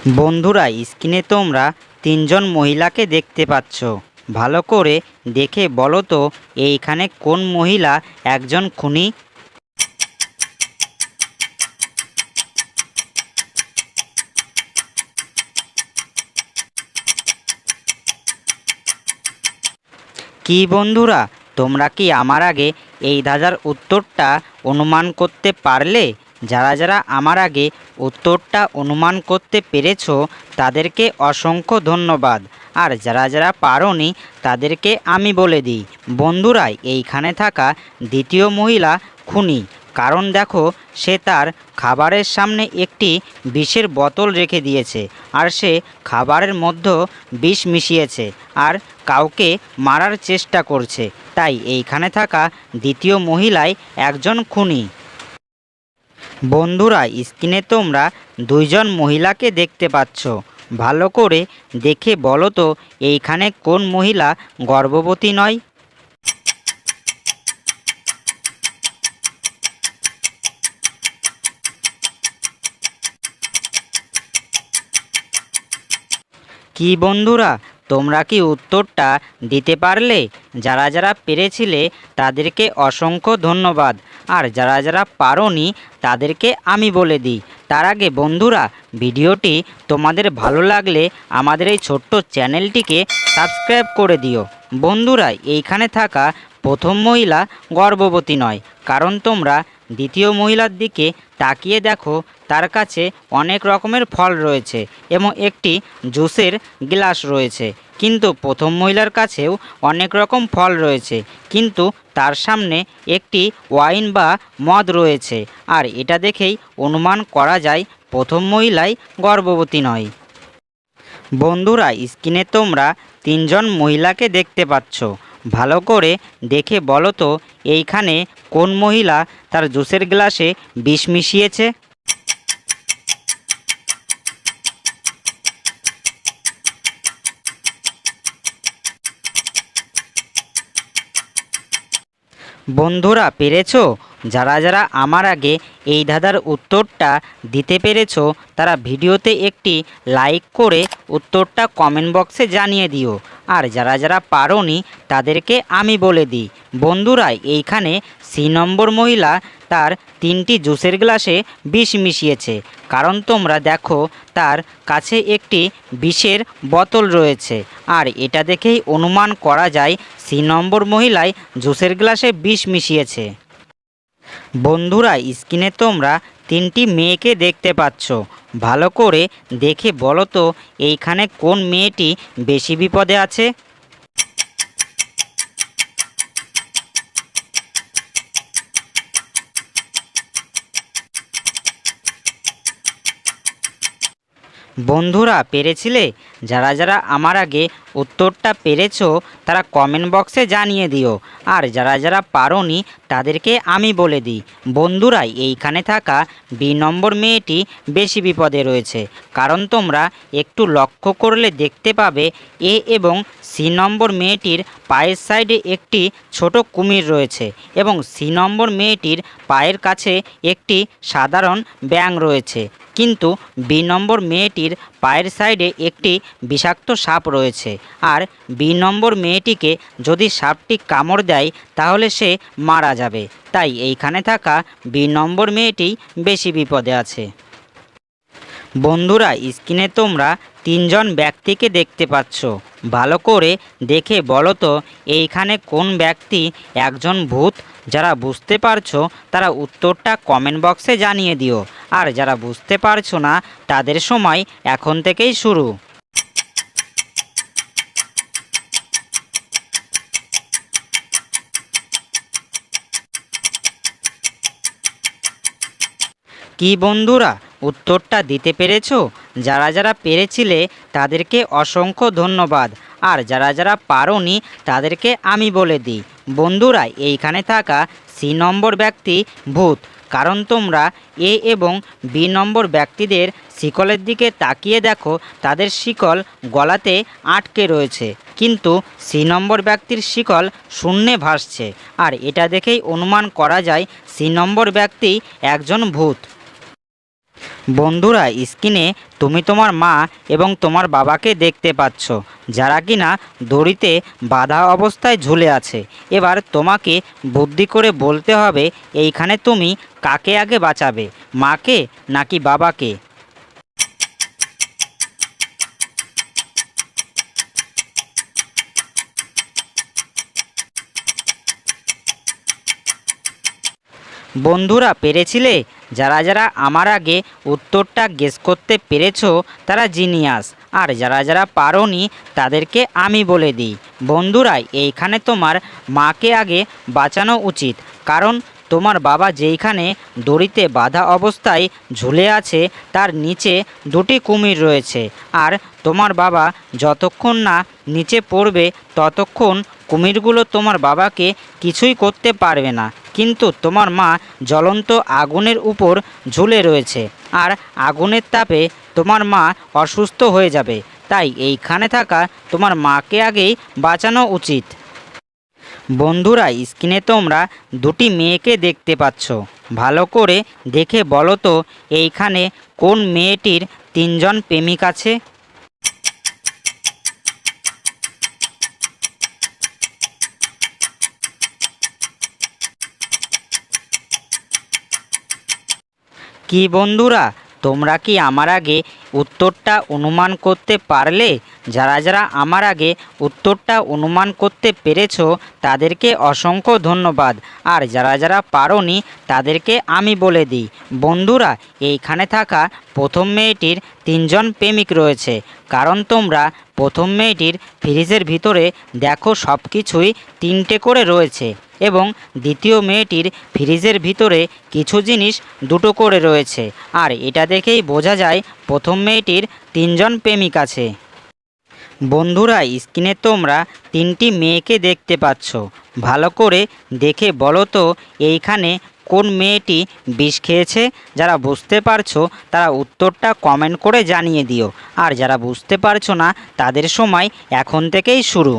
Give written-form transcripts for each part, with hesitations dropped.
বন্ধুরা, স্ক্রিনে তোমরা তিনজন মহিলাকে দেখতে পাচ্ছ। ভালো করে দেখে বলো তো এইখানে কোন মহিলা একজন খুনি? কি বন্ধুরা, তোমরা কি আমার আগে এই ধাঁধার উত্তরটা অনুমান করতে পারলে? যারা যারা আমার আগে উত্তরটা অনুমান করতে পেরেছো তাদেরকে অসংখ্য ধন্যবাদ। আর যারা যারা পারোনি তাদেরকে আমি বলে দিই, বন্ধুরা, এইখানে থাকা দ্বিতীয় মহিলা খুনি। কারণ দেখো, সে তার খাবারের সামনে একটি বিষের বোতল রেখে দিয়েছে, আর সে খাবারের মধ্যে বিষ মিশিয়েছে আর কাউকে মারার চেষ্টা করছে। তাই এইখানে থাকা দ্বিতীয় মহিলাই একজন খুনি। বন্ধুরা, স্ক্রিনে তোমরা দুইজন মহিলাকে দেখতে পাচ্ছ। ভালো করে দেখে বলো তো এইখানে কোন মহিলা গর্ভবতী নয়? কি বন্ধুরা, তোমরা কি উত্তরটা দিতে পারলে? যারা যারা পেরেছিলে তাদেরকে অসংখ্য ধন্যবাদ। আর যারা যারা পারোনি তাদেরকে আমি বলে দিই, তার আগে বন্ধুরা, ভিডিওটি তোমাদের ভালো লাগলে আমাদের এই ছোট্ট চ্যানেলটিকে সাবস্ক্রাইব করে দিও। বন্ধুরা, এইখানে থাকা প্রথম মহিলা গর্ভবতী নয়, কারণ তোমরা দ্বিতীয় মহিলার দিকে তাকিয়ে দেখো, তার কাছে অনেক রকমের ফল রয়েছে এবং একটি জুসের গ্লাস রয়েছে। কিন্তু প্রথম মহিলার কাছেও অনেক রকম ফল রয়েছে, কিন্তু তার সামনে একটি ওয়াইন বা মদ রয়েছে। আর এটা দেখেই অনুমান করা যায় প্রথম মহিলাই গর্ভবতী নয়। বন্ধুরা, স্ক্রিনে তোমরা তিনজন মহিলাকে দেখতে পাচ্ছ। ভালো করে দেখে বলো তো এইখানে কোন মহিলা তার জুসের গ্লাসে বিষ মিশিয়েছে? বন্ধুরা, পেরেছো? যারা যারা আমার আগে এই ধাঁধার উত্তরটা দিতে পেরেছো তারা ভিডিওতে একটি লাইক করে উত্তরটা কমেন্ট বক্সে জানিয়ে দিও। আর যারা যারা পারোনি তাদেরকে আমি বলে দিই, বন্ধুরা, এইখানে সি নম্বর মহিলা তার তিনটি জুসের গ্লাসে বিষ মিশিয়েছে। কারণ তোমরা দেখো, তার কাছে একটি বিষের বোতল রয়েছে। আর এটা দেখেই অনুমান করা যায় সি নম্বর মহিলাই জুসের গ্লাসে বিষ মিশিয়েছে। বন্ধুরা, স্ক্রিনে তোমরা তিনটি মেয়েকে দেখতে পাচ্ছ। ভালো করে দেখে বলো তো এইখানে কোন মেয়েটি বেশি বিপদে আছে? বন্ধুরা, পেরেছিলে? যারা যারা আমার আগে উত্তরটা পেরেছো তারা কমেন্ট বক্সে জানিয়ে দিও। আর যারা যারা পারোনি তাদেরকে আমি বলে দিই, বন্ধুরা, এইখানে থাকা বি নম্বর মেয়েটি বেশি বিপদে রয়েছে। কারণ তোমরা একটু লক্ষ্য করলে দেখতে পাবে এ এবং সি নম্বর মেয়েটির পায়ের সাইডে একটি ছোট কুমির রয়েছে এবং সি নম্বর মেয়েটির পায়ের কাছে একটি সাধারণ ব্যাঙ রয়েছে। কিন্তু বি নম্বর মেয়েটির পায়ের সাইডে একটি বিষাক্ত সাপ রয়েছে। আর বি নম্বর মেয়েটিকে যদি সাপটি কামড় দেয় তাহলে সে মারা যাবে। তাই এইখানে থাকা বি নম্বর মেয়েটি বেশি বিপদে আছে। বন্ধুরা, স্ক্রিনে তোমরা তিনজন ব্যক্তিকে দেখতে পাচ্ছ। ভালো করে দেখে বলো তো এইখানে কোন ব্যক্তি একজন ভূত? যারা বুঝতে পারছো তারা উত্তরটা কমেন্ট বক্সে জানিয়ে দিও। আর যারা বুঝতে পারছো না তাদের সময় এখন থেকেই শুরু। কি বন্ধুরা, উত্তরটা দিতে পেরেছো? যারা যারা পেরেছিলে তাদেরকে অসংখ্য ধন্যবাদ। আর যারা যারা পারোনি তাদেরকে আমি বলে দিই, বন্ধুরা, এইখানে থাকা সি নম্বর ব্যক্তি ভূত। কারণ তোমরা এ এবং বি নম্বর ব্যক্তিদের শিকলের দিকে তাকিয়ে দেখো, তাদের শিকল গলাতে আটকে রয়েছে, কিন্তু সি নম্বর ব্যক্তির শিকল শূন্যে ভাসছে। আর এটা দেখেই অনুমান করা যায় সি নম্বর ব্যক্তি একজন ভূত। বন্ধুরা, স্ক্রিনে তুমি তোমার মা এবং তোমার বাবাকে দেখতে পাচ্ছ, যারা কিনা দড়িতে বাঁধা অবস্থায় ঝুলে আছে। এবার তোমাকে বুদ্ধি করে বলতে হবে এইখানে তুমি কাকে আগে বাঁচাবে, মাকে নাকি বাবাকে। বন্ধুরা, পেরেছিলে? যারা যারা আমার আগে উত্তরটা গেস করতে পেরেছো তারা জিনিয়াস, আর যারা যারা পারোনি তাদেরকে আমি বলে দিই। বন্ধুরা, এইখানে তোমার মাকে আগে বাঁচানো উচিত, কারণ তোমার বাবা যেইখানে দড়িতে বাঁধা অবস্থায় ঝুলে আছে তার নিচে দুটি কুমির রয়েছে, আর তোমার বাবা যতক্ষণ না নিচে পড়বে ততক্ষণ কুমিরগুলো তোমার বাবাকে কিছুই করতে পারবে না। কিন্তু তোমার মা জ্বলন্ত আগুনের উপর ঝুলে রয়েছে, আর আগুনের তাপে তোমার মা অসুস্থ হয়ে যাবে। তাই এইখানে থাকা তোমার মাকে আগেই বাঁচানো উচিত। বন্ধুরা, স্ক্রিনে তোমরা দুটি মেয়েকে দেখতে পাচ্ছ, ভালো করে দেখে বলো তো এইখানে কোন মেয়েটির তিনজন প্রেমিক আছে। কি বন্ধুরা, তোমরা কি আমার আগে উত্তরটা অনুমান করতে পারলে? যারা যারা আমার আগে উত্তরটা অনুমান করতে পেরেছো তাদেরকে অসংখ্য ধন্যবাদ, আর যারা যারা পারোনি তাদেরকে আমি বলে দিই। বন্ধুরা, এইখানে থাকা প্রথম মেয়েটির তিনজন প্রেমিক রয়েছে, কারণ তোমরা প্রথম মেয়েটির ফ্রিজের ভিতরে দেখো সব কিছুই তিনটে করে রয়েছে, এবং দ্বিতীয় মেয়েটির ফ্রিজের ভিতরে কিছু জিনিস দুটো করে রয়েছে, আর এটা দেখেই বোঝা যায় প্রথম মেয়েটির তিনজন প্রেমিক আছে। বন্ধুরা, স্ক্রিনে তোমরা তিনটি মেয়েকে দেখতে পাচ্ছ, ভালো করে দেখে বলো তো এইখানে কোন মেয়েটি বিষ খেয়েছে। যারা বুঝতে পারছো তারা উত্তরটা কমেন্ট করে জানিয়ে দিও, আর যারা বুঝতে পারছো না তাদের সময় এখন থেকেই শুরু।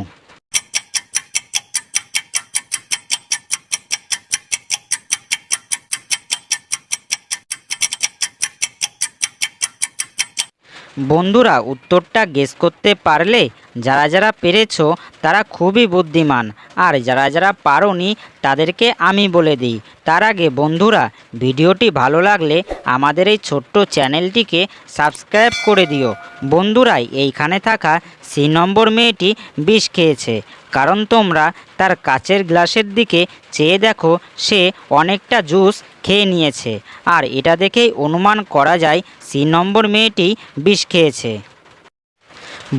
বন্ধুরা, উত্তরটা গেস করতে পারলে? যারা যারা পেরেছো তারা খুবই বুদ্ধিমান, আর যারা যারা পারোনি তাদেরকে আমি বলে দিই। তার আগে বন্ধুরা, ভিডিওটি ভালো লাগলে আমাদের এই ছোট্ট চ্যানেলটিকে সাবস্ক্রাইব করে দিও। বন্ধুরা, এইখানে থাকা সি নম্বর মেয়েটি বিষ খেয়েছে, কারণ তোমরা তার কাচের গ্লাসের দিকে চেয়ে দেখো সে অনেকটা জুস খেয়ে নিয়েছে, আর এটা দেখেই অনুমান করা যায় সি নম্বর মেয়েটি বিষ খেয়েছে।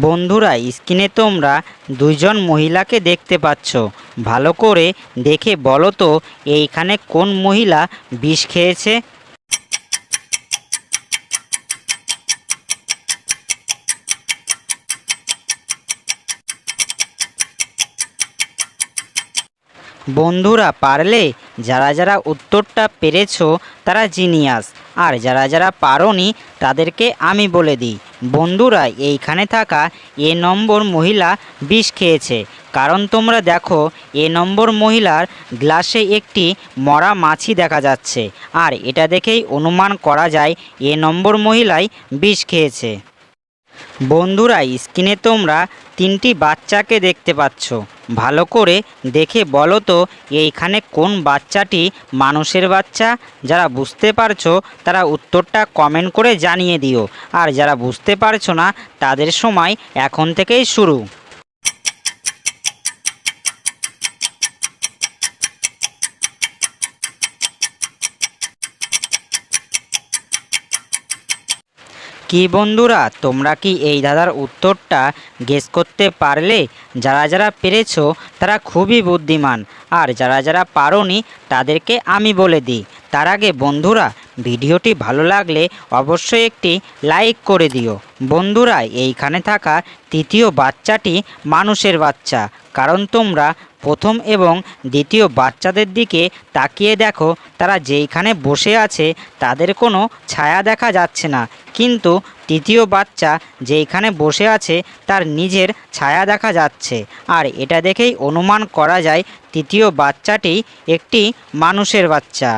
বন্ধুরা, স্ক্রিনে তোমরা দুইজন মহিলাকে দেখতে পাচ্ছ, ভালো করে দেখে বলো তো এইখানে কোন মহিলা বিষ খেয়েছে। বন্ধুরা, পারলে? যারা যারা উত্তরটা পেরেছো তারা জিনিয়াস, আর যারা যারা পারোনি তাদেরকে আমি বলে দিই। বন্ধুরা, এইখানে থাকা এ নম্বর মহিলা বিষ খেয়েছে, কারণ তোমরা দেখো এ নম্বর মহিলার গ্লাসে একটি মরা মাছি দেখা যাচ্ছে, আর এটা দেখেই অনুমান করা যায় এ নম্বর মহিলাই বিষ খেয়েছে। বন্ধুরা, স্ক্রিনে তোমরা তিনটি বাচ্চাকে দেখতে পাচ্ছ, ভালো করে দেখে বলো তো এইখানে কোন বাচ্চাটি মানুষের বাচ্চা। যারা বুঝতে পারছো তারা উত্তরটা কমেন্ট করে জানিয়ে দিও, আর যারা বুঝতে পারছো না তাদের সময় এখন থেকেই শুরু। কি বন্ধুরা, তোমরা কি এই দাদার উত্তরটা গেস করতে পারলে? যারা যারা পেরেছো তারা খুবই বুদ্ধিমান, আর যারা যারা পারোনি তাদেরকে আমি বলে দিই। তার আগে বন্ধুরা, ভিডিওটি ভালো লাগলে অবশ্যই একটি লাইক করে দিও। বন্ধুরা, এইখানে থাকা তৃতীয় বাচ্চাটি মানুষের বাচ্চা, কারণ তোমরা প্রথম এবং দ্বিতীয় বাচ্চাদের দিকে তাকিয়ে দেখো তারা যেইখানে বসে আছে তাদের কোনো ছায়া দেখা যাচ্ছে না, কিন্তু তৃতীয় বাচ্চা যেইখানে বসে আছে তার নিজের ছায়া দেখা যাচ্ছে, আর এটা দেখেই অনুমান করা যায় তৃতীয় বাচ্চাটি একটি মানুষের বাচ্চা।